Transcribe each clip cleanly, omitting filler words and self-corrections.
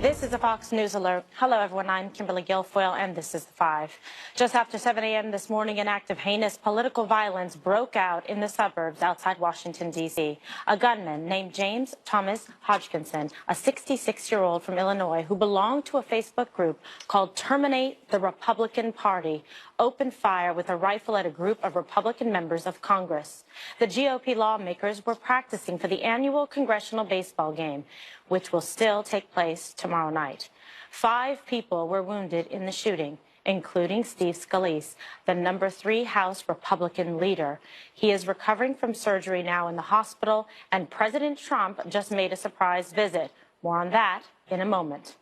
This is a Fox News alert. Hello, everyone. I'm Kimberly Guilfoyle, and this is The Five. Just after 7 a.m. this morning, an act of heinous political violence broke out in the suburbs outside Washington, D.C. A gunman named James Thomas Hodgkinson, a 66-year-old from Illinois who belonged to a Facebook group called Terminate the Republican Party, opened fire with a rifle at a group of Republican members of Congress. The GOP lawmakers were practicing for the annual congressional baseball game, which will still take place tomorrow night. 5 people were wounded in the shooting, including Steve Scalise, the number 3 House Republican leader. He is recovering from surgery now in the hospital, and President Trump just made a surprise visit. More on that in a moment.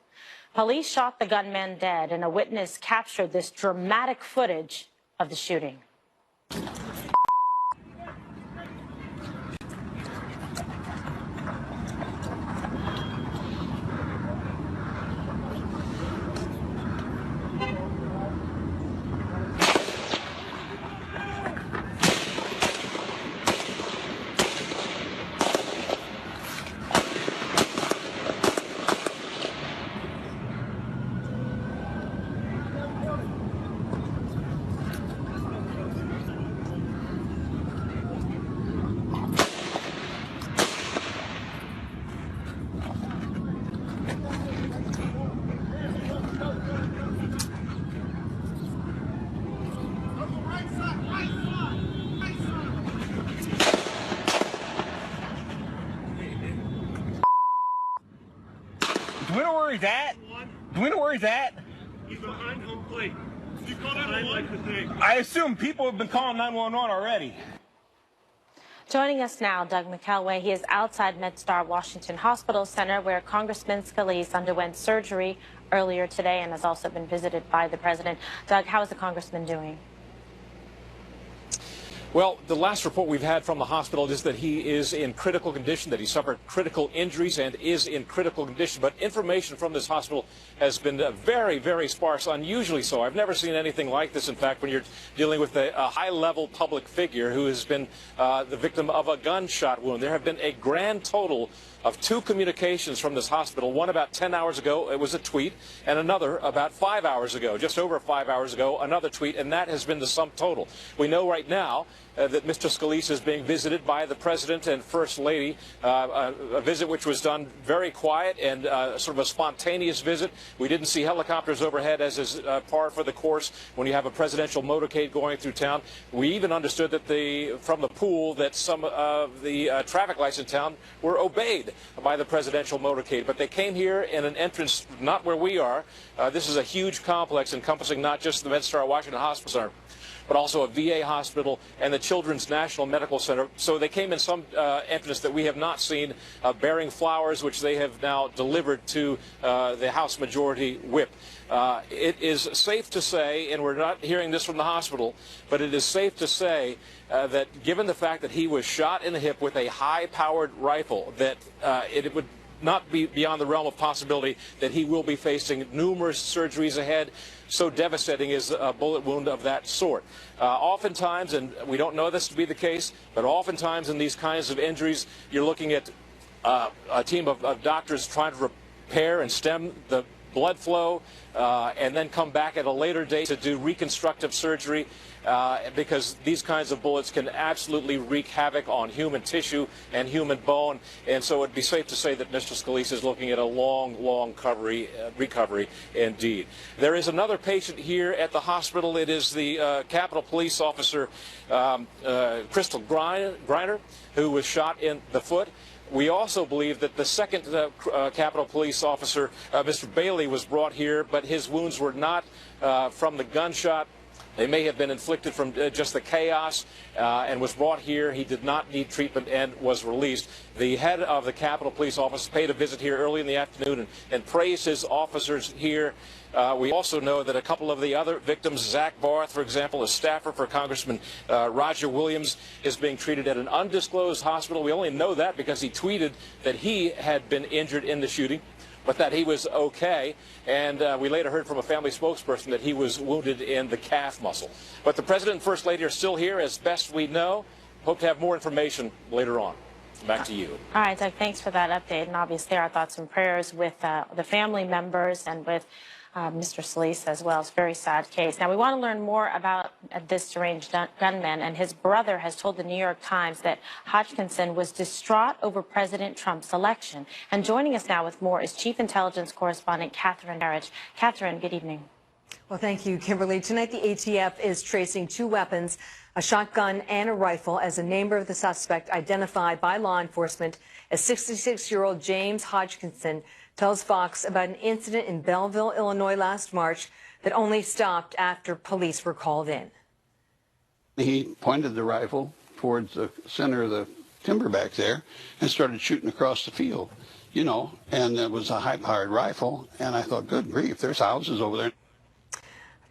Police shot the gunman dead, and a witness captured this dramatic footage of the shooting. Do we know where he's at? Do we know where he's at? He's behind home plate. You call 911? I assume people have been calling 911 already. Joining us now, Doug McElway. He is outside MedStar Washington Hospital Center, where Congressman Scalise underwent surgery earlier today and has also been visited by the president. Doug, how is the congressman doing? Well, the last report we've had from the hospital is that he is in critical condition, that he suffered critical injuries and is in critical condition. But information from this hospital has been very, very sparse, unusually so. I've never seen anything like this, in fact, when you're dealing with a high-level public figure who has been the victim of a gunshot wound. There have been a grand total of 2 communications from this hospital, one about 10 hours ago, it was a tweet, and another about 5 hours ago, just over 5 hours ago, another tweet, and that has been the sum total. We know right now that Mr. Scalise is being visited by the President and First Lady, a visit which was done very quiet and sort of a spontaneous visit. We didn't see helicopters overhead, as is par for the course when you have a presidential motorcade going through town. We even understood that from the pool that some of the traffic lights in town were obeyed by the presidential motorcade. But they came here in an entrance not where we are. This is a huge complex encompassing not just the MedStar Washington Hospital Center, but also a VA hospital and the Children's National Medical Center. So they came in some entrance that we have not seen, bearing flowers, which they have now delivered to the House Majority Whip. It is safe to say, and we're not hearing this from the hospital, but it is safe to say that given the fact that he was shot in the hip with a high-powered rifle, that it would not be beyond the realm of possibility that he will be facing numerous surgeries ahead. So devastating is a bullet wound of that sort. Oftentimes, and we don't know this to be the case, but oftentimes in these kinds of injuries, you're looking at a team of doctors trying to repair and stem the blood flow and then come back at a later date to do reconstructive surgery because these kinds of bullets can absolutely wreak havoc on human tissue and human bone. And so it'd be safe to say that Mr. Scalise is looking at a long, long recovery indeed. There is another patient here at the hospital. It is the Capitol Police Officer Crystal Griner, who was shot in the foot. We also believe that the second Capitol Police Officer, Mr. Bailey, was brought here, but his wounds were not from the gunshot. They may have been inflicted from just the chaos and was brought here. He did not need treatment and was released. The head of the Capitol Police Office paid a visit here early in the afternoon and praised his officers here. We also know that a couple of the other victims, Zach Barth, for example, a staffer for Congressman Roger Williams, is being treated at an undisclosed hospital. We only know that because he tweeted that he had been injured in the shooting, but that he was okay. And we later heard from a family spokesperson that he was wounded in the calf muscle. But the President and First Lady are still here as best we know. Hope to have more information later on. Back to you. All right, Doug, thanks for that update. And obviously our thoughts and prayers with the family members and with Mr. Solis as well. It's a very sad case. Now, we want to learn more about this deranged gunman, and his brother has told the New York Times that Hodgkinson was distraught over President Trump's election. And joining us now with more is Chief Intelligence Correspondent Catherine Herridge. Catherine, good evening. Well, thank you, Kimberly. Tonight, the ATF is tracing two weapons, a shotgun and a rifle, as a neighbor of the suspect identified by law enforcement as 66-year-old James Hodgkinson tells Fox about an incident in Belleville, Illinois last March that only stopped after police were called in. He pointed the rifle towards the center of the timber back there and started shooting across the field, you know, and it was a high-powered rifle. And I thought, good grief, there's houses over there.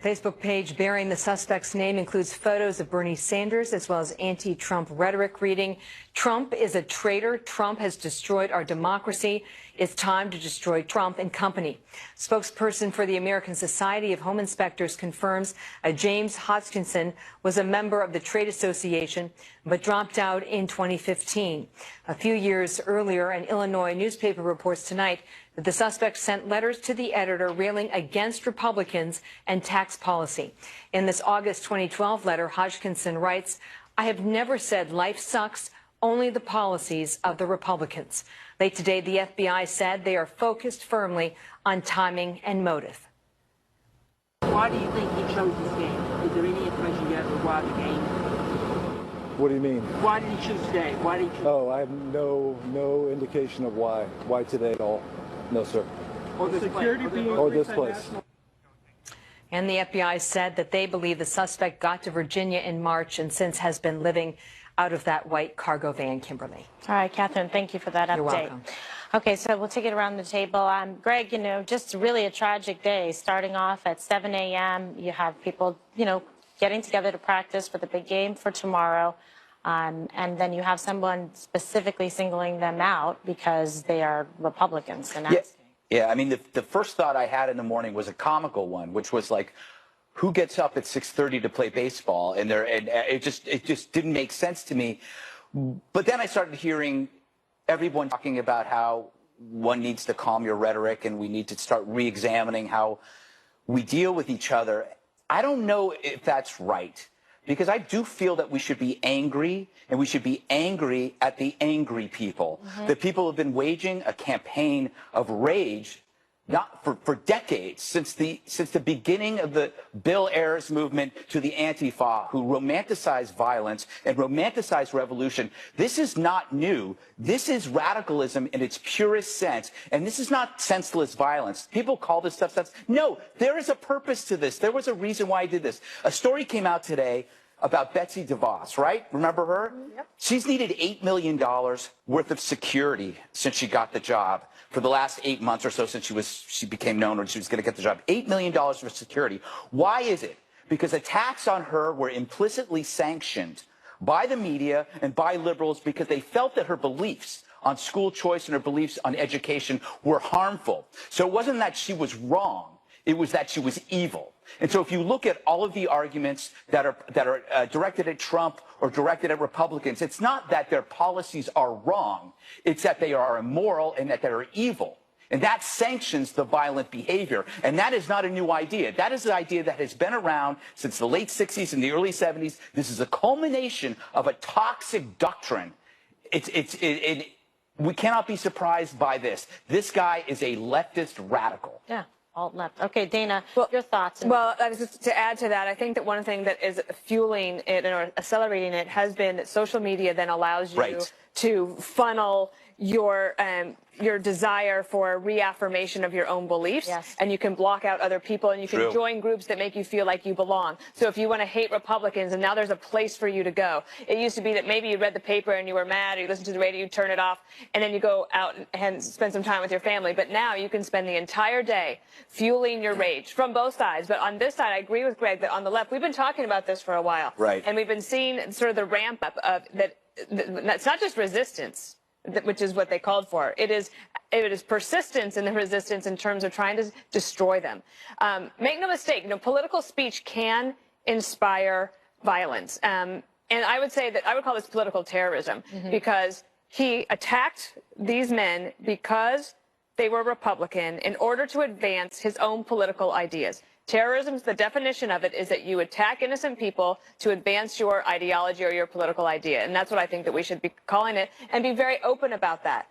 Facebook page bearing the suspect's name includes photos of Bernie Sanders as well as anti-Trump rhetoric reading, "Trump is a traitor. Trump has destroyed our democracy. It's time to destroy Trump and company." Spokesperson for the American Society of Home Inspectors confirms James Hodgkinson was a member of the trade association but dropped out in 2015. A few years earlier, an Illinois newspaper reports tonight that the suspect sent letters to the editor railing against Republicans and tax policy. In this August 2012 letter, Hodgkinson writes, "I have never said life sucks, only the policies of the Republicans." Late today, the FBI said they are focused firmly on timing and motive. Why do you think he chose this game? Is there any information yet of why the game? What do you mean? Why did he choose today? Why did he choose? Oh, I have no indication of why. Why today at all? No, sir. Or this Security place? being Or this place. And the FBI said that they believe the suspect got to Virginia in March and since has been living out of that white cargo van, Kimberly. All right, Catherine, thank you for that update. You're welcome. Okay, so we'll take it around the table. Greg, you know, just really a tragic day. Starting off at 7 a.m., you have people, you know, getting together to practice for the big game for tomorrow. And then you have someone specifically singling them out because they are Republicans. And yeah, I mean, the first thought I had in the morning was a comical one, which was like, who gets up at 6:30 to play baseball? And it just didn't make sense to me. But then I started hearing everyone talking about how one needs to calm your rhetoric and we need to start re-examining how we deal with each other. I don't know if that's right, because I do feel that we should be angry, and we should be angry at the angry people. The people who have been waging a campaign of rage not for decades, since the beginning of the Bill Ayers movement to the Antifa, who romanticize violence and romanticize revolution. This is not new. This is radicalism in its purest sense. And this is not senseless violence. People call this stuff sense. No, there is a purpose to this. There was a reason why I did this. A story came out today about Betsy DeVos, right? Remember her? Yep. She's needed $8 million worth of security since she got the job. For the last 8 months or so since she became known, or she was going to get the job. $8 million for security. Why is it? Because attacks on her were implicitly sanctioned by the media and by liberals because they felt that her beliefs on school choice and her beliefs on education were harmful. So it wasn't that she was wrong. It was that she was evil. And so if you look at all of the arguments that are directed at Trump or directed at Republicans, it's not that their policies are wrong. It's that they are immoral and that they're evil. And that sanctions the violent behavior. And that is not a new idea. That is an idea that has been around since the late 60s and the early 70s. This is a culmination of a toxic doctrine. We cannot be surprised by this. This guy is a leftist radical. Yeah. Alt left. Okay, Dana, your thoughts? Well, just to add to that, I think that one thing that is fueling it or accelerating it has been that social media then allows you to funnel your desire for reaffirmation of your own beliefs, and you can block out other people, and you can join groups that make you feel like you belong. So if you want to hate Republicans, and now there's a place for you to go. It used to be that maybe you read the paper and you were mad, or you listened to the radio, you turn it off, and then you go out and spend some time with your family. But now you can spend the entire day fueling your rage from both sides. But on this side, I agree with Greg that on the left, we've been talking about this for a while. Right. And we've been seeing sort of the ramp up of that. It's not just resistance, which is what they called for. It is persistence in the resistance in terms of trying to destroy them. Make no mistake, political speech can inspire violence. And I would say that I would call this political terrorism because he attacked these men because they were Republican in order to advance his own political ideas. Terrorism, the definition of it is that you attack innocent people to advance your ideology or your political idea. And that's what I think that we should be calling it, and be very open about that.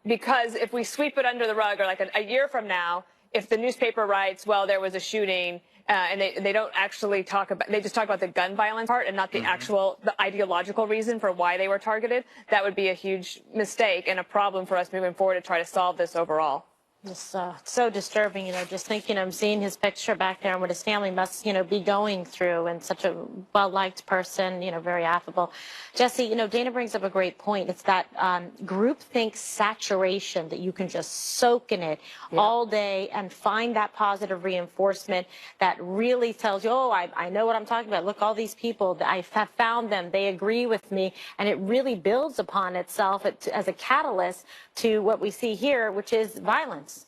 Because if we sweep it under the rug, or like a year from now, if the newspaper writes, well, there was a shooting, and they don't actually talk about, they just talk about the gun violence part and not the actual, the ideological reason for why they were targeted, that would be a huge mistake and a problem for us moving forward to try to solve this overall. Just so disturbing, just thinking I'm seeing his picture back there and what his family must, be going through, and such a well-liked person, very affable. Jesse, Dana brings up a great point. It's that groupthink saturation that you can just soak in it all day and find that positive reinforcement that really tells you, oh, I know what I'm talking about. Look, all these people, I have found them. They agree with me. And it really builds upon itself as a catalyst to what we see here, which is violence.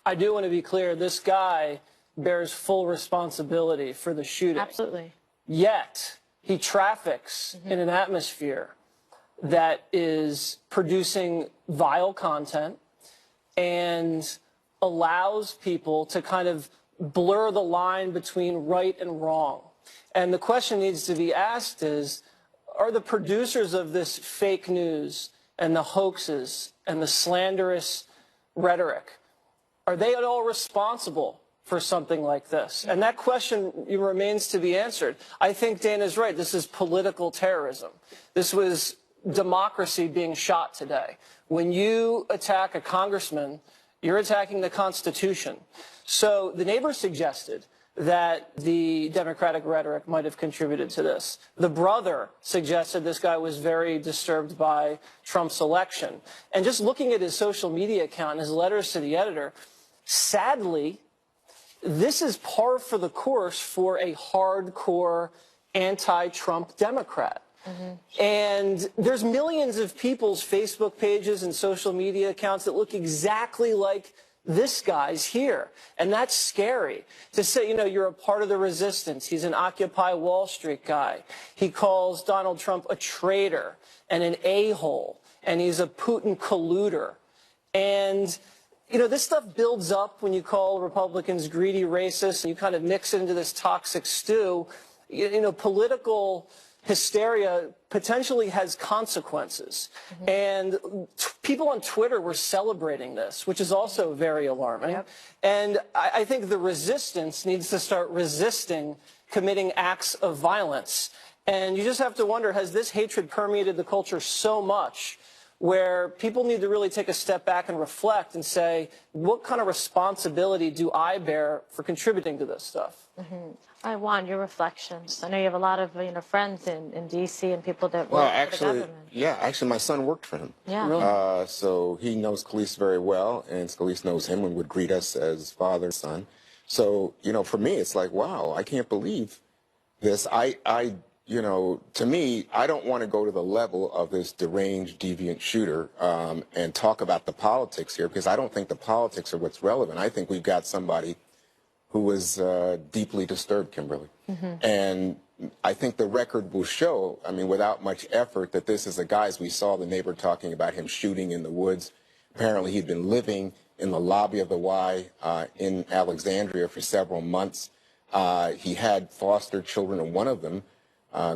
I do want to be clear, this guy bears full responsibility for the shooting. Absolutely. Yet, he traffics in an atmosphere that is producing vile content and allows people to kind of blur the line between right and wrong. And the question needs to be asked is, are the producers of this fake news and the hoaxes and the slanderous rhetoric, are they at all responsible for something like this? And that question remains to be answered. I think Dana's right. This is political terrorism. This was democracy being shot today. When you attack a congressman, you're attacking the Constitution. So the neighbor suggested that the Democratic rhetoric might have contributed to this. The brother suggested this guy was very disturbed by Trump's election. And just looking at his social media account and his letters to the editor, sadly, this is par for the course for a hardcore anti-Trump Democrat. And there's millions of people's Facebook pages and social media accounts that look exactly like this guy's here. And that's scary to say, you're a part of the resistance. He's an Occupy Wall Street guy. He calls Donald Trump a traitor and an a-hole, and he's a Putin colluder. And, this stuff builds up when you call Republicans greedy racists and you kind of mix it into this toxic stew. Political hysteria potentially has consequences. And people on Twitter were celebrating this, which is also very alarming. And I think the resistance needs to start resisting committing acts of violence. And you just have to wonder, has this hatred permeated the culture so much where people need to really take a step back and reflect and say, what kind of responsibility do I bear for contributing to this stuff? I want your reflections. I know you have a lot of friends in D.C. and people that well, work actually, for the government. Yeah, actually, my son worked for him. Yeah. Really? So he knows Scalise very well, and Scalise knows him and would greet us as father and son. So, for me, it's like, wow, I can't believe this. To me, I don't want to go to the level of this deranged, deviant shooter and talk about the politics here, because I don't think the politics are what's relevant. I think we've got somebody who was deeply disturbed, Kimberly. And I think the record will show, without much effort, that this is a guy, as we saw the neighbor talking about him shooting in the woods. Apparently, he'd been living in the lobby of the Y in Alexandria for several months. He had foster children, and one of them,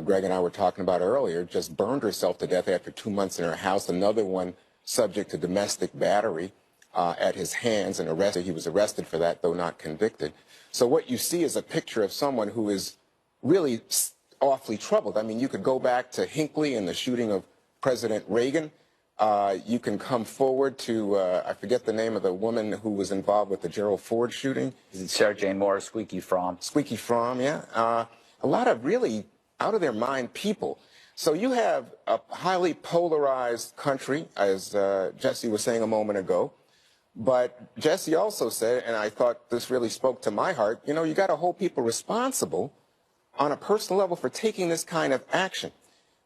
Greg and I were talking about earlier, just burned herself to death after 2 months in her house. Another one subject to domestic battery at his hands and arrested. He was arrested for that, though not convicted. So what you see is a picture of someone who is really awfully troubled. You could go back to Hinckley and the shooting of President Reagan. You can come forward to, I forget the name of the woman who was involved with the Gerald Ford shooting. Is it Sarah Jane Moore, Squeaky Fromm? Squeaky Fromm, yeah. A lot of really out-of-their-mind people. So you have a highly polarized country, as Jesse was saying a moment ago. But Jesse also said, and I thought this really spoke to my heart, you got to hold people responsible on a personal level for taking this kind of action.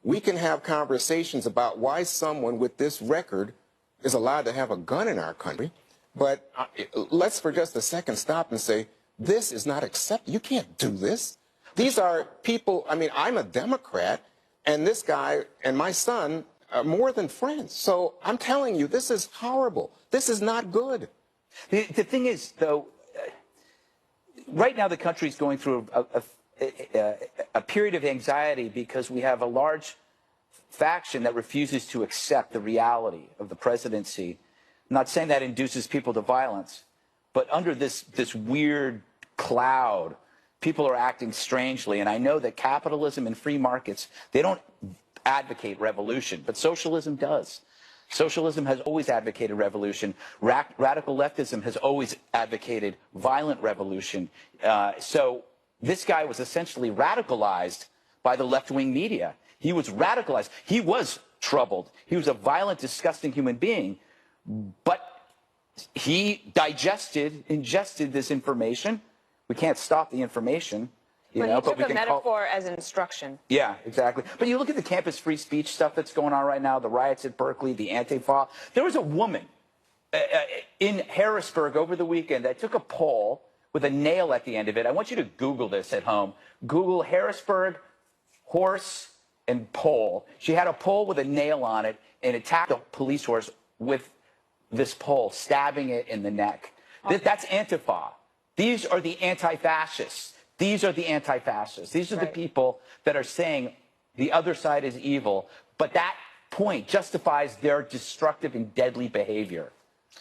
We can have conversations about why someone with this record is allowed to have a gun in our country, but let's for just a second stop and say, this is not acceptable. You can't do this. These are people, I'm a Democrat, and this guy and my son more than friends. So I'm telling you, this is horrible. This is not good. The thing is, though, right now the country is going through a period of anxiety because we have a large faction that refuses to accept the reality of the presidency. I'm not saying that induces people to violence, but under this weird cloud, people are acting strangely. And I know that capitalism and free markets, they don't advocate revolution, but socialism does. Socialism has always advocated revolution. Radical leftism has always advocated violent revolution. So this guy was essentially radicalized by the left-wing media. He was radicalized. He was troubled. He was a violent, disgusting human being. But he ingested this information. We can't stop the information. You know, but we took a can metaphor as instruction. Yeah, exactly. But you look at the campus free speech stuff that's going on right now, the riots at Berkeley, the Antifa. There was a woman in Harrisburg over the weekend that took a pole with a nail at the end of it. I want you to Google this at home. Google Harrisburg horse and pole. She had a pole with a nail on it and attacked a police horse with this pole, stabbing it in the neck. That's Antifa. These are the anti-fascists. These are the anti-fascists. These are the people that are saying the other side is evil, but that point justifies their destructive and deadly behavior.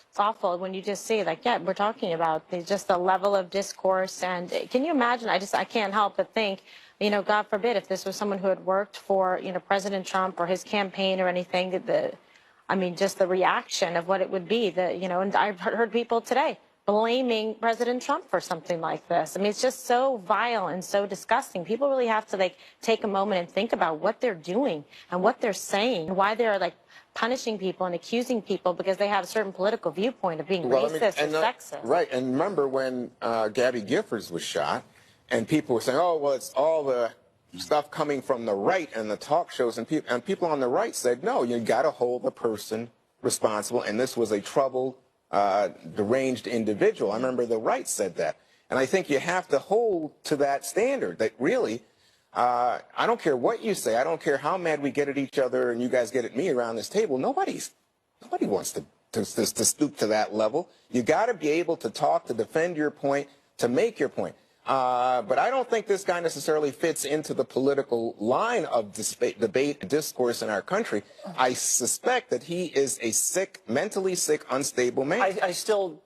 It's awful when you just see, like, yeah, we're talking about just the level of discourse. And can you imagine? I can't help but think, you know, God forbid, if this was someone who had worked for, you know, President Trump or his campaign or anything, I mean, just the reaction of what it would be, you know, and I've heard people today blaming President Trump for something like this. I mean, it's just so vile and so disgusting. People really have to, like, take a moment and think about what they're doing and what they're saying and why they're, like, punishing people and accusing people because they have a certain political viewpoint of being racist or sexist. Right, and remember when Gabby Giffords was shot and people were saying, oh, well, it's all the stuff coming from the right and the talk shows, and people on the right said, no, you got to hold the person responsible, and this was a troubled, deranged individual. I remember the right said that. And I think you have to hold to that standard that really, I don't care what you say, I don't care how mad we get at each other and you guys get at me around this table, nobody wants to stoop to that level. You got to be able to talk, to defend your point, to make your point. But I don't think this guy necessarily fits into the political line of debate and discourse in our country. I suspect that he is a sick, mentally sick, unstable man. I still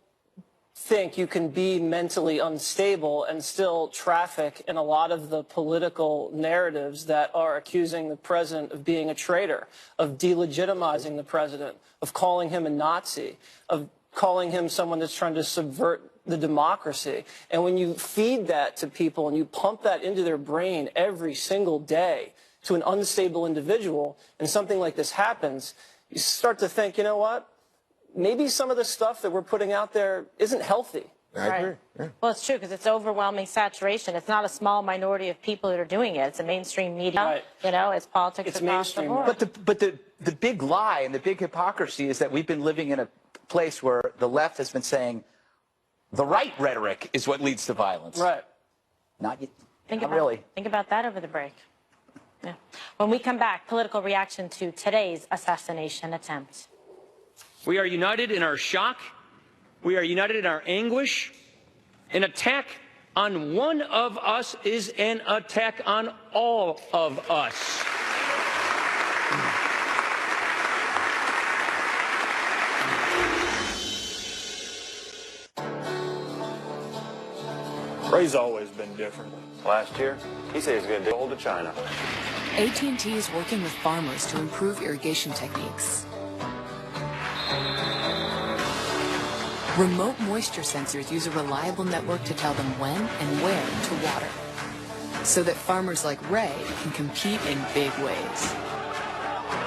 think you can be mentally unstable and still traffic in a lot of the political narratives that are accusing the president of being a traitor, of delegitimizing the president, of calling him a Nazi, of calling him someone that's trying to subvert the democracy. And when you feed that to people and you pump that into their brain every single day to an unstable individual, and something like this happens, you start to think, you know what? Maybe some of the stuff that we're putting out there isn't healthy. I agree. Yeah. Well, it's true because it's overwhelming saturation. It's not a small minority of people that are doing it. It's a mainstream media. Right. You know, it's politics it's across the board. But the big lie and the big hypocrisy is that we've been living in a place where the left has been saying the right rhetoric is what leads to violence. Right. Not Think about, really. Think about that over the break. Yeah. When we come back, political reaction to today's assassination attempt. We are united in our shock. We are united in our anguish. An attack on one of us is an attack on all of us. Ray's always been different. Last year, he said he's going to dig a hole to China. AT&T is working with farmers to improve irrigation techniques. Remote moisture sensors use a reliable network to tell them when and where to water, so that farmers like Ray can compete in big ways.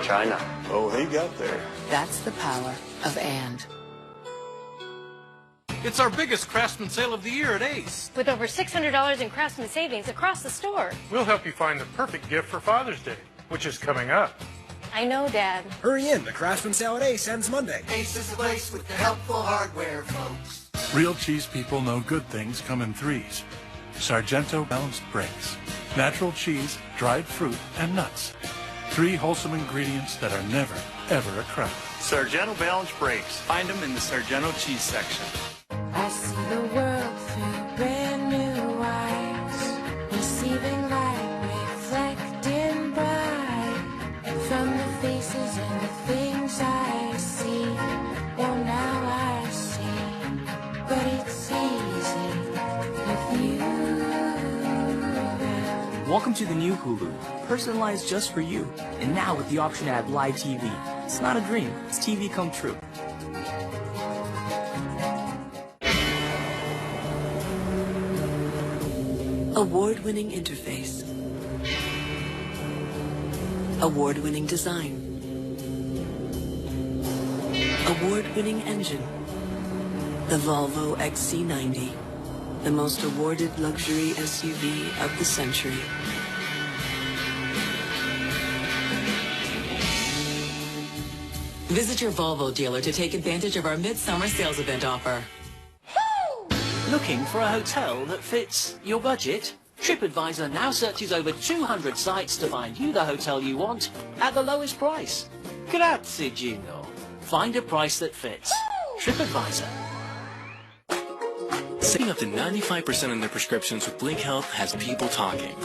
China. Oh, he got there. That's the power of and. It's our biggest Craftsman sale of the year at Ace. With over $600 in Craftsman savings across the store. We'll help you find the perfect gift for Father's Day, which is coming up. I know, Dad. Hurry in, the Craftsman sale at Ace ends Monday. Ace is the place with the helpful hardware, folks. Real cheese people know good things come in threes. Sargento balanced breaks. Natural cheese, dried fruit, and nuts. 3 wholesome ingredients that are never, ever a crowd. Sargento Balance Brakes. Find them in the Sargento cheese section. I see the world through brand new eyes, receiving light, reflecting bright from the faces and the things I see. Well, now I see, but it's easy with you. Welcome to the new Hulu, personalized just for you. And now with the option to add live TV. It's not a dream, it's TV come true. Award-winning interface. Award-winning design. Award-winning engine. The Volvo XC90. The most awarded luxury SUV of the century. Visit your Volvo dealer to take advantage of our midsummer sales event offer. Looking for a hotel that fits your budget? TripAdvisor now searches over 200 sites to find you the hotel you want at the lowest price. Grazie, Gino. Find a price that fits. TripAdvisor. Saving up to 95% on their prescriptions with Blink Health has people talking.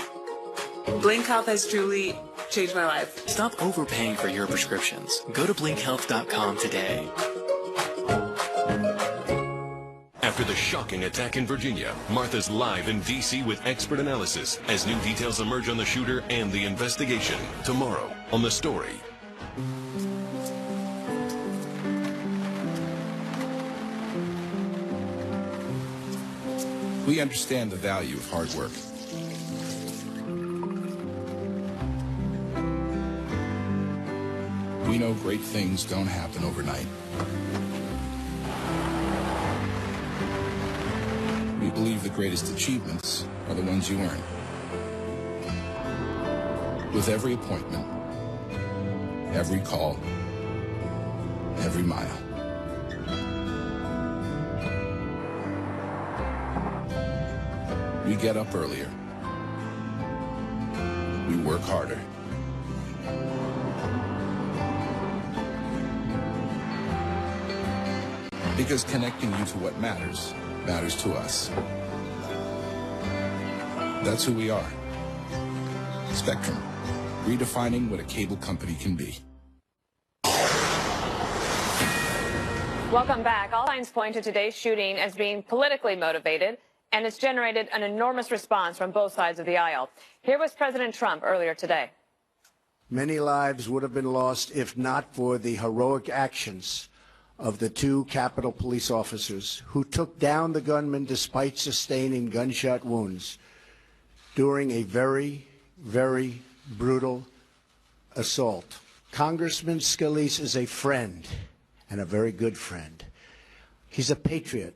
Blink Health has truly changed my life. Stop overpaying for your prescriptions. Go to blinkhealth.com today. After the shocking attack in Virginia, Martha's live in D.C. with expert analysis as new details emerge on the shooter and the investigation. Tomorrow on The Story. We understand the value of hard work. We know great things don't happen overnight. We believe the greatest achievements are the ones you earn. With every appointment, every call, every mile. We get up earlier. We work harder. Because connecting you to what matters to us. That's who we are. Spectrum, redefining what a cable company can be. Welcome back. All signs point to today's shooting as being politically motivated, and it's generated an enormous response from both sides of the aisle. Here was President Trump earlier today. Many lives would have been lost if not for the heroic actions of the 2 Capitol Police officers who took down the gunman despite sustaining gunshot wounds during a very, very brutal assault. Congressman Scalise is a friend, and a very good friend. He's a patriot,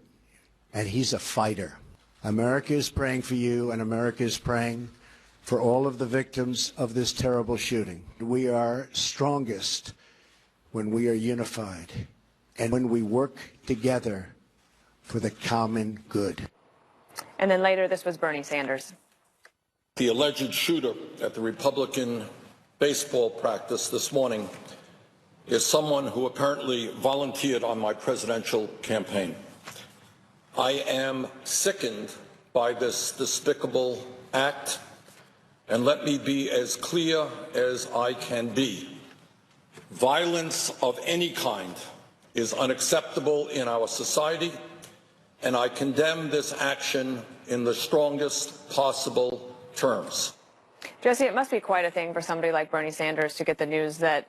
and he's a fighter. America is praying for you, and America is praying for all of the victims of this terrible shooting. We are strongest when we are unified and when we work together for the common good. And then later, this was Bernie Sanders. The alleged shooter at the Republican baseball practice this morning is someone who apparently volunteered on my presidential campaign. I am sickened by this despicable act, and let me be as clear as I can be. Violence of any kind is unacceptable in our society, and I condemn this action in the strongest possible terms. Jesse, it must be quite a thing for somebody like Bernie Sanders to get the news that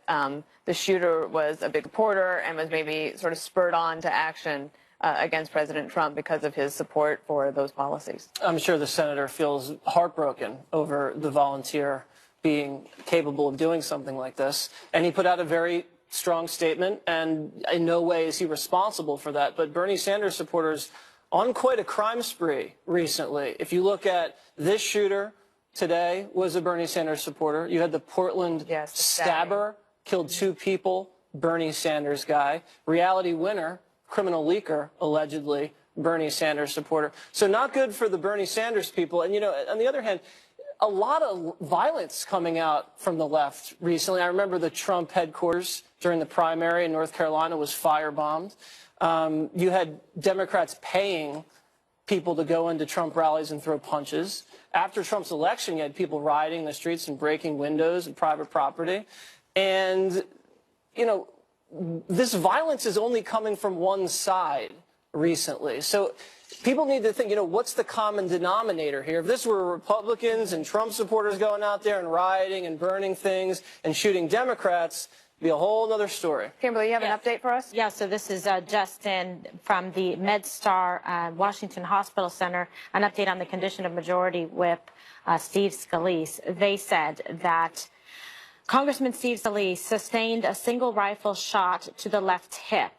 the shooter was a big supporter and was maybe sort of spurred on to action against President Trump because of his support for those policies. I'm sure the senator feels heartbroken over the volunteer being capable of doing something like this. And he put out a very strong statement, and in no way is he responsible for that. But Bernie Sanders supporters on quite a crime spree recently. If you look at this shooter today was a Bernie Sanders supporter. You had the Portland stabber, killed 2 people, Bernie Sanders guy. Reality winner, criminal leaker, allegedly Bernie Sanders supporter. So not good for the Bernie Sanders people. And, you know, on the other hand, a lot of violence coming out from the left recently. I remember the Trump headquarters during the primary in North Carolina was firebombed. You had Democrats paying people to go into Trump rallies and throw punches. After Trump's election, you had people rioting in the streets and breaking windows and private property. And, you know, this violence is only coming from one side recently. So people need to think, you know, what's the common denominator here? If this were Republicans and Trump supporters going out there and rioting and burning things and shooting Democrats, it'd be a whole other story. Kimberly, you have an update for us? Yeah, so this is Justin from the MedStar Washington Hospital Center, an update on the condition of Majority Whip Steve Scalise. They said that Congressman Steve Scalise sustained a single rifle shot to the left hip.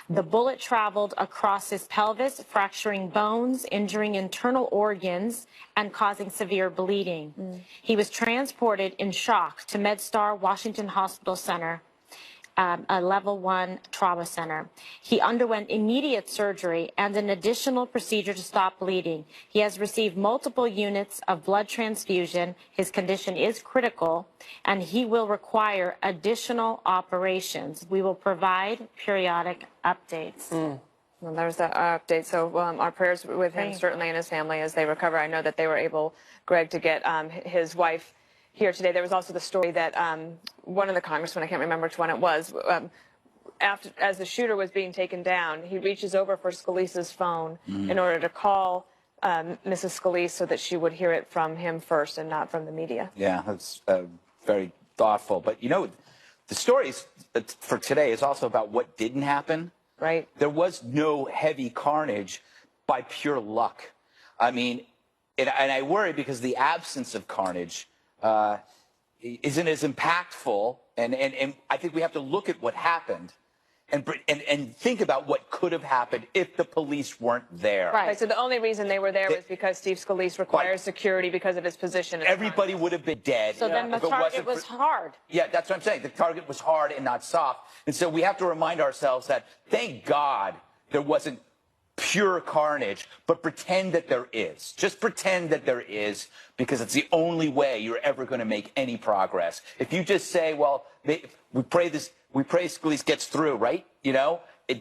The bullet traveled across his pelvis, fracturing bones, injuring internal organs, and causing severe bleeding. He was transported in shock to MedStar Washington Hospital Center, a level 1 trauma center. He underwent immediate surgery and an additional procedure to stop bleeding. He has received multiple units of blood transfusion. His condition is critical, and he will require additional operations. We will provide periodic updates. Well, there's that update. So our prayers with him, certainly, and his family as they recover. I know that they were able, Greg, to get his wife here today. There was also the story that one of the congressmen, I can't remember which one it was, as the shooter was being taken down, he reaches over for Scalise's phone in order to call Mrs. Scalise so that she would hear it from him first and not from the media. Yeah, that's very thoughtful. But, you know, the story for today is also about what didn't happen. Right. There was no heavy carnage by pure luck. I mean, and I worry because the absence of carnage isn't as impactful, and I think we have to look at what happened and think about what could have happened if the police weren't there. Right. So the only reason they were there was because Steve Scalise requires security because of his position. Everybody would have been dead. So then the target was hard. Yeah, that's what I'm saying. The target was hard and not soft. And so we have to remind ourselves that, thank God, there wasn't pure carnage, but pretend that there is. Just pretend that there is, because it's the only way you're ever going to make any progress. If you just say, well, we pray Scalise gets through, right? You know,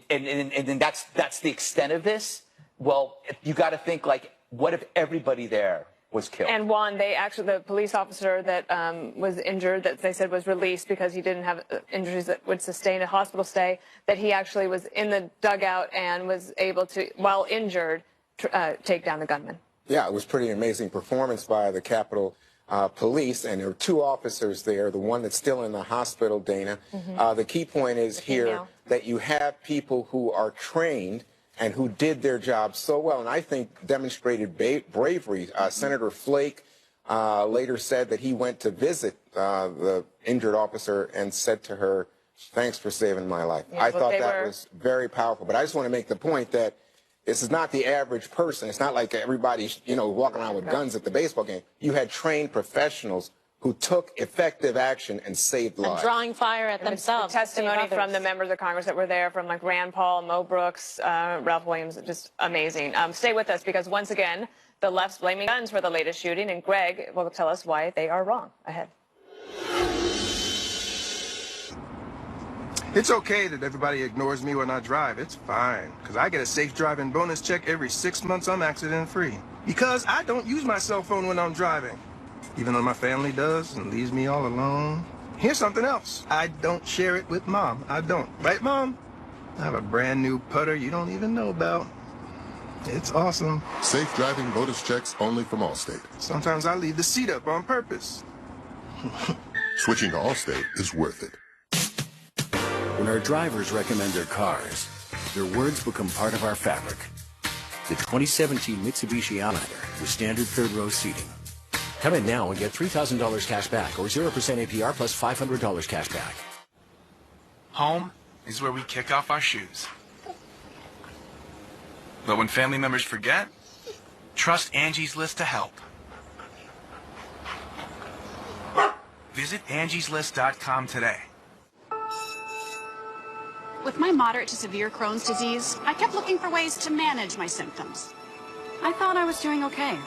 and that's the extent of this. Well, you got to think, like, what if everybody there was killed? And Juan, the police officer that was injured, that they said was released because he didn't have injuries that would sustain a hospital stay, that he actually was in the dugout and was able to, while injured, take down the gunman. Yeah, it was pretty amazing performance by the Capitol Police, and there were 2 officers there, the one that's still in the hospital, Dana. The key point is here that you have people who are trained and who did their job so well, and I think demonstrated bravery. Senator Flake later said that he went to visit the injured officer and said to her, "Thanks for saving my life." Yeah, I thought that was very powerful. But I just want to make the point that this is not the average person. It's not like everybody's, you know, walking around with guns at the baseball game. You had trained professionals who took effective action and saved lives. And drawing fire at themselves. The testimony from the members of Congress that were there, from like Rand Paul, Mo Brooks, Ralph Williams, just amazing. Stay with us, because once again, the left's blaming guns for the latest shooting, and Greg will tell us why they are wrong. Ahead. It's okay that everybody ignores me when I drive. It's fine, because I get a safe driving bonus check every 6 months. I'm accident-free. Because I don't use my cell phone when I'm driving, even though my family does and leaves me all alone. Here's something else. I don't share it with Mom. I don't. Right, Mom? I have a brand new putter you don't even know about. It's awesome. Safe driving bonus checks only from Allstate. Sometimes I leave the seat up on purpose. Switching to Allstate is worth it. When our drivers recommend their cars, their words become part of our fabric. The 2017 Mitsubishi Outlander with standard third-row seating. Come in now and get $3,000 cash back or 0% APR plus $500 cash back. Home is where we kick off our shoes. But when family members forget, trust Angie's List to help. Visit angieslist.com today. With my moderate to severe Crohn's disease, I kept looking for ways to manage my symptoms. I thought I was doing okay.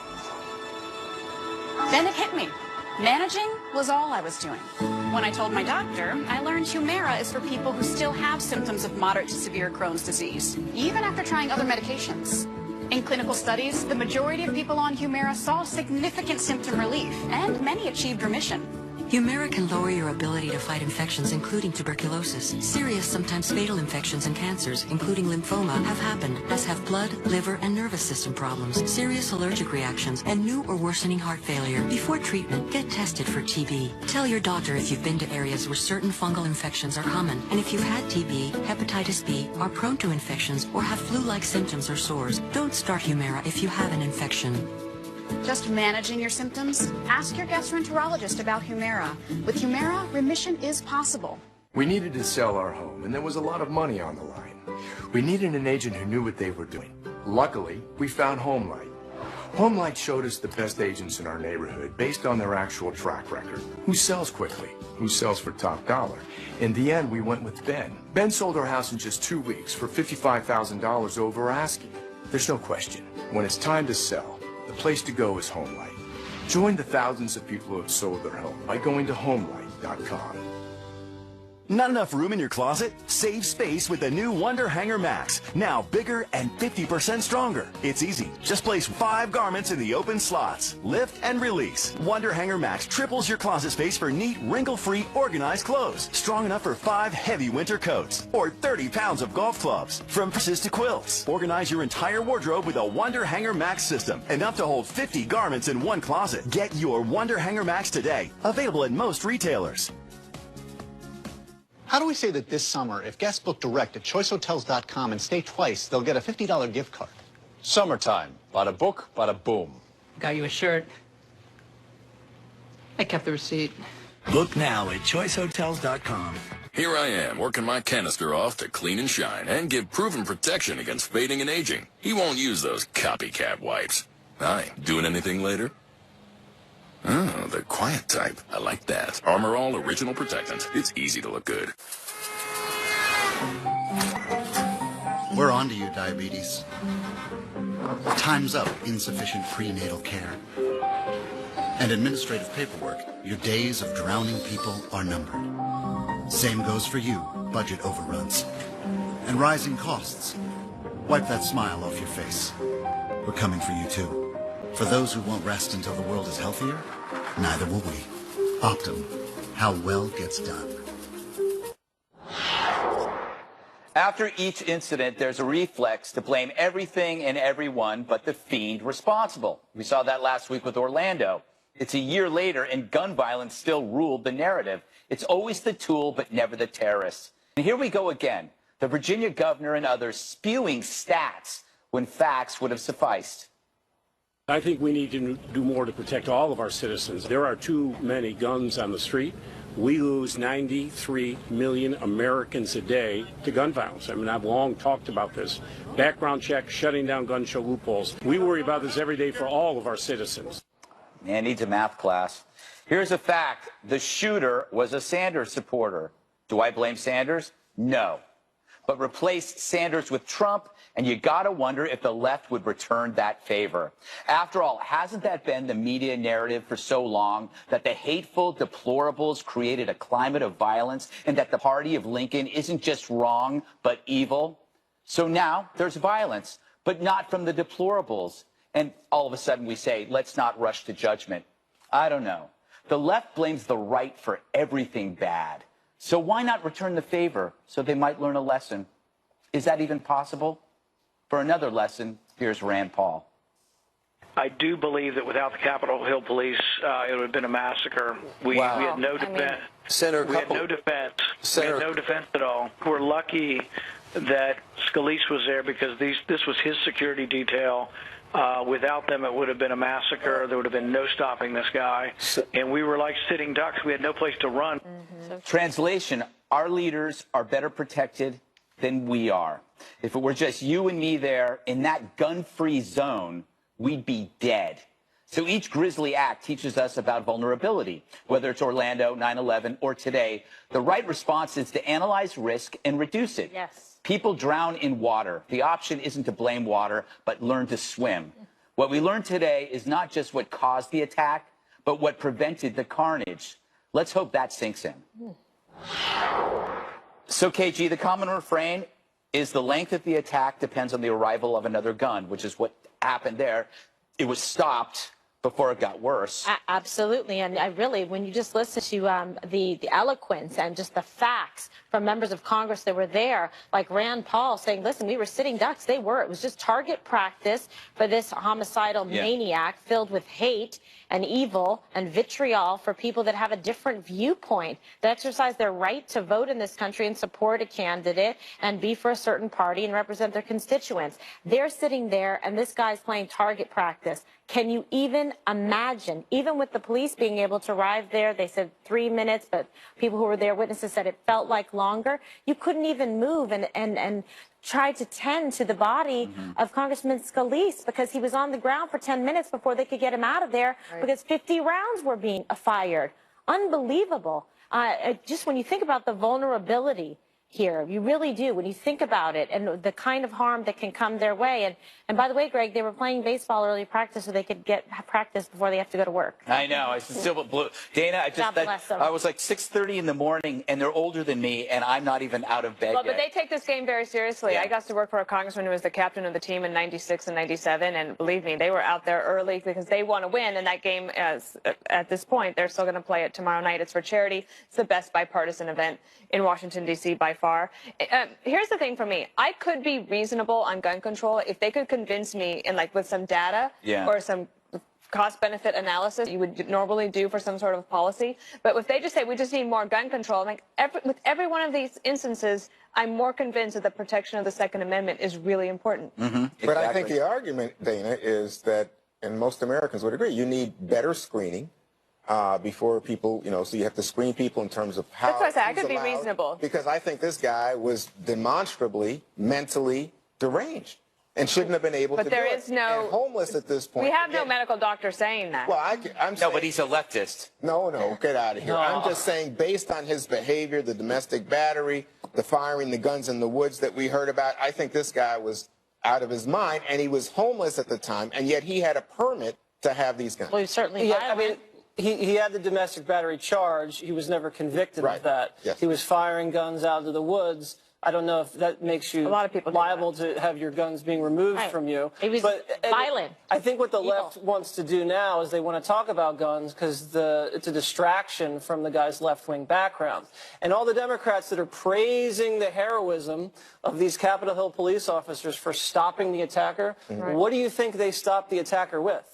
Then it hit me. Managing was all I was doing. When I told my doctor, I learned Humira is for people who still have symptoms of moderate to severe Crohn's disease, even after trying other medications. In clinical studies, the majority of people on Humira saw significant symptom relief, and many achieved remission. Humira can lower your ability to fight infections, including tuberculosis. Serious, sometimes fatal infections and cancers, including lymphoma, have happened, as have blood, liver, and nervous system problems, serious allergic reactions, and new or worsening heart failure. Before treatment, get tested for TB. Tell your doctor if you've been to areas where certain fungal infections are common, and if you've had TB, hepatitis B, are prone to infections, or have flu-like symptoms or sores. Don't start Humira if you have an infection. Just managing your symptoms? Ask your gastroenterologist about Humira. With Humira, remission is possible. We needed to sell our home, and there was a lot of money on the line. We needed an agent who knew what they were doing. Luckily, we found HomeLight. HomeLight showed us the best agents in our neighborhood based on their actual track record. Who sells quickly? Who sells for top dollar? In the end, we went with Ben. Ben sold our house in just 2 weeks for $55,000 over asking. There's no question. When it's time to sell, the place to go is HomeLight. Join the thousands of people who have sold their home by going to HomeLight.com. Not enough room in your closet? Save space with the new Wonder Hanger Max. Now bigger and 50% stronger. It's easy. Just place 5 garments in the open slots. Lift and release. Wonder Hanger Max triples your closet space for neat, wrinkle-free, organized clothes. Strong enough for 5 heavy winter coats. Or 30 pounds of golf clubs. From purses to quilts. Organize your entire wardrobe with a Wonder Hanger Max system. Enough to hold 50 garments in one closet. Get your Wonder Hanger Max today. Available at most retailers. How do we say that this summer, if guests book direct at choicehotels.com and stay twice, they'll get a $50 gift card? Summertime. Bada book, bada boom. Got you a shirt. I kept the receipt. Book now at choicehotels.com. Here I am, working my canister off to clean and shine and give proven protection against fading and aging. He won't use those copycat wipes. Hi, doing anything later? Oh, the quiet type. I like that. Armor All Original Protectant. It's easy to look good. We're on to you, diabetes. Time's up insufficient prenatal care. And administrative paperwork. Your days of drowning people are numbered. Same goes for you, budget overruns. And rising costs. Wipe that smile off your face. We're coming for you too. For those who won't rest until the world is healthier, neither will we. Optum, how well gets done. After each incident, there's a reflex to blame everything and everyone but the fiend responsible. We saw that last week with Orlando. It's a year later, and gun violence still ruled the narrative. It's always the tool, but never the terrorists. And here we go again. The Virginia governor and others spewing stats when facts would have sufficed. I think we need to do more to protect all of our citizens. There are too many guns on the street. We lose 93 million Americans a day to gun violence. I mean, I've long talked about this. Background check, shutting down gun show loopholes. We worry about this every day for all of our citizens. Man needs a math class. Here's a fact. The shooter was a Sanders supporter. Do I blame Sanders? No. But replace Sanders with Trump, and you gotta wonder if the left would return that favor. After all, hasn't that been the media narrative for so long, that the hateful deplorables created a climate of violence, and that the party of Lincoln isn't just wrong, but evil? So now there's violence, but not from the deplorables. And all of a sudden we say, let's not rush to judgment. I don't know. The left blames the right for everything bad. So why not return the favor so they might learn a lesson? Is that even possible? For another lesson, here's Rand Paul. I do believe that without the Capitol Hill police, it would have been a massacre. We had no defense. Senator, we had no defense. We had no defense at all. We're lucky that Scalise was there because this was his security detail. Without them, it would have been a massacre. There would have been no stopping this guy. And we were like sitting ducks. We had no place to run. Translation, our leaders are better protected than we are. If it were just you and me there in that gun-free zone, we'd be dead. So each grisly act teaches us about vulnerability. Whether it's Orlando, 9/11, or today, the right response is to analyze risk and reduce it. Yes. People drown in water. The option isn't to blame water, but learn to swim. What we learned today is not just what caused the attack, but what prevented the carnage. Let's hope that sinks in. So, KG, the common refrain is the length of the attack depends on the arrival of another gun, which is what happened there. It was stopped before it got worse. Absolutely. And I really, when you just listen to the eloquence and just the facts from members of Congress that were there, like Rand Paul saying, listen, we were sitting ducks. They were. It was just target practice for this homicidal maniac filled with hate and evil and vitriol for people that have a different viewpoint, that exercise their right to vote in this country and support a candidate and be for a certain party and represent their constituents. They're sitting there and this guy's playing target practice. Can you even imagine, even with the police being able to arrive there, they said 3 minutes, but people who were there, witnesses said it felt like longer. You couldn't even move and try to tend to the body of Congressman Scalise because he was on the ground for 10 minutes before they could get him out of there because 50 rounds were being fired. Unbelievable. Just when you think about the vulnerability here, you really do, when you think about it and the kind of harm that can come their way. And by the way, Greg, they were playing baseball early practice so they could have practice before they have to go to work. I know. I still blew. Dana, I was like 6:30 in the morning, and they're older than me, and I'm not even out of bed Well, yet. but they take this game very seriously. Yeah. I got to work for a congressman who was the captain of the team in '96 and '97, and believe me, they were out there early because they want to win. And that game, at this point, they're still going to play it tomorrow night. It's for charity. It's the best bipartisan event in Washington, D.C. by far. Here's the thing for me. I could be reasonable on gun control if they could convince me, in like with some data or some cost-benefit analysis you would normally do for some sort of policy. But if they just say, we just need more gun control, I'm like, with every one of these instances, I'm more convinced that the protection of the Second Amendment is really important. But I think the argument, Dana, is that, and most Americans would agree, you need better screening. Before people, so you have to screen people in terms of how. That's what I said. I could be allowed, reasonable. Because I think this guy was demonstrably mentally deranged and shouldn't have been able to do it. But there is no. And homeless at this point. We have no medical doctor saying that. Well, I'm saying. No, but he's a leftist. No, get out of here. No. I'm just saying, based on his behavior, the domestic battery, the firing the guns in the woods that we heard about, I think this guy was out of his mind, and he was homeless at the time, and yet he had a permit to have these guns. Well, he's certainly I mean, he had the domestic battery charge. He was never convicted of that. Yes. He was firing guns out of the woods. I don't know if that makes you liable to have your guns being removed from you. He was violent. I think what the left wants to do now is they want to talk about guns because it's a distraction from the guy's left-wing background. And all the Democrats that are praising the heroism of these Capitol Hill police officers for stopping the attacker, what do you think they stopped the attacker with?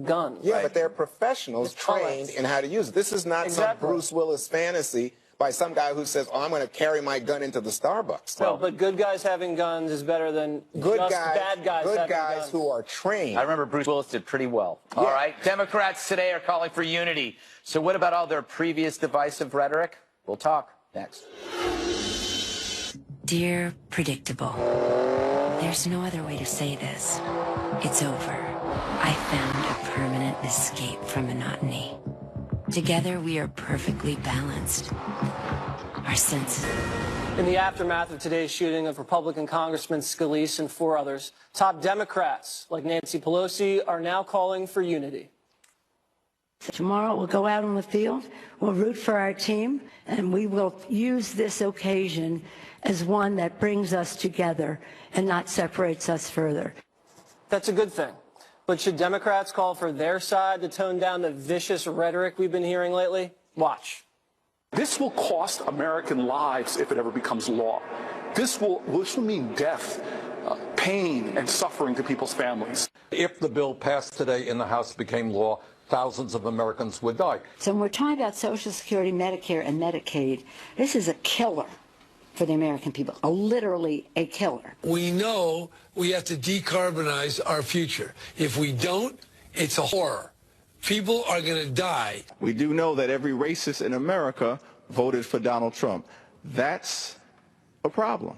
Guns. Yeah, but they're professionals trained in how to use it. This is not some Bruce Willis fantasy by some guy who says, I'm going to carry my gun into the Starbucks. Well, but good guys having guns is better than bad guys having guns. Who are trained. I remember Bruce Willis did pretty well. All right. Democrats today are calling for unity. So what about all their previous divisive rhetoric? We'll talk next. Dear Predictable, there's no other way to say this. It's over. I found a permanent escape from monotony. Together, we are perfectly balanced. Our senses. In the aftermath of today's shooting of Republican Congressman Scalise and 4 others, top Democrats like Nancy Pelosi are now calling for unity. Tomorrow we'll go out on the field, we'll root for our team, and we will use this occasion as one that brings us together and not separates us further. That's a good thing. But should Democrats call for their side to tone down the vicious rhetoric we've been hearing lately? Watch. This will cost American lives if it ever becomes law. This will mean death, pain, and suffering to people's families. If the bill passed today in the House became law, thousands of Americans would die. So when we're talking about Social Security, Medicare, and Medicaid, this is a killer for the American people, literally a killer. We know we have to decarbonize our future. If we don't, it's a horror. People are going to die. We do know that every racist in America voted for Donald Trump. That's a problem.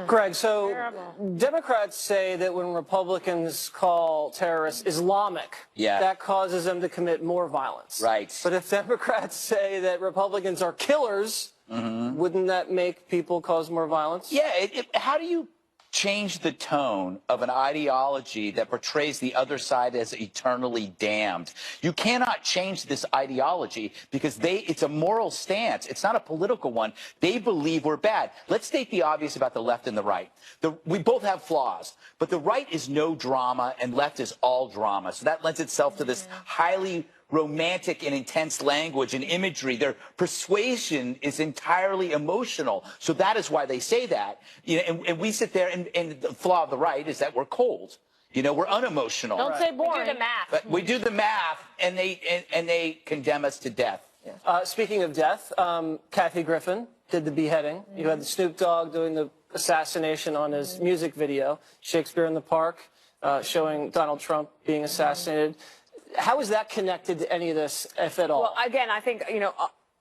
Greg, so Democrats say that when Republicans call terrorists Islamic, that causes them to commit more violence. Right. But if Democrats say that Republicans are killers, wouldn't that make people cause more violence? Yeah. How do you change the tone of an ideology that portrays the other side as eternally damned. You cannot change this ideology because it's a moral stance. It's not a political one. They believe we're bad. Let's state the obvious about the left and the right. We both have flaws, but the right is no drama and left is all drama. So that lends itself to this highly romantic and intense language and imagery. Their persuasion is entirely emotional. So that is why they say that. You know, and we sit there, and the flaw of the right is that we're cold. You know, we're unemotional. Don't say boring. We do the math. But we do the math, and they condemn us to death. Speaking of death, Kathy Griffin did the beheading. You had the Snoop Dogg doing the assassination on his music video, Shakespeare in the Park, showing Donald Trump being assassinated. How is that connected to any of this, if at all? Well, again, I think, you know,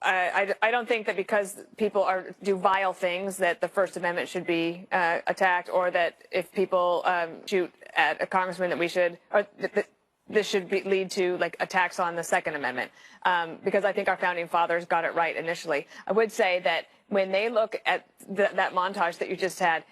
I don't think that because people do vile things that the First Amendment should be attacked, or that if people shoot at a congressman that we should, or that this should lead to like attacks on the Second Amendment, because I think our founding fathers got it right initially. I would say that when they look at that montage that you just had,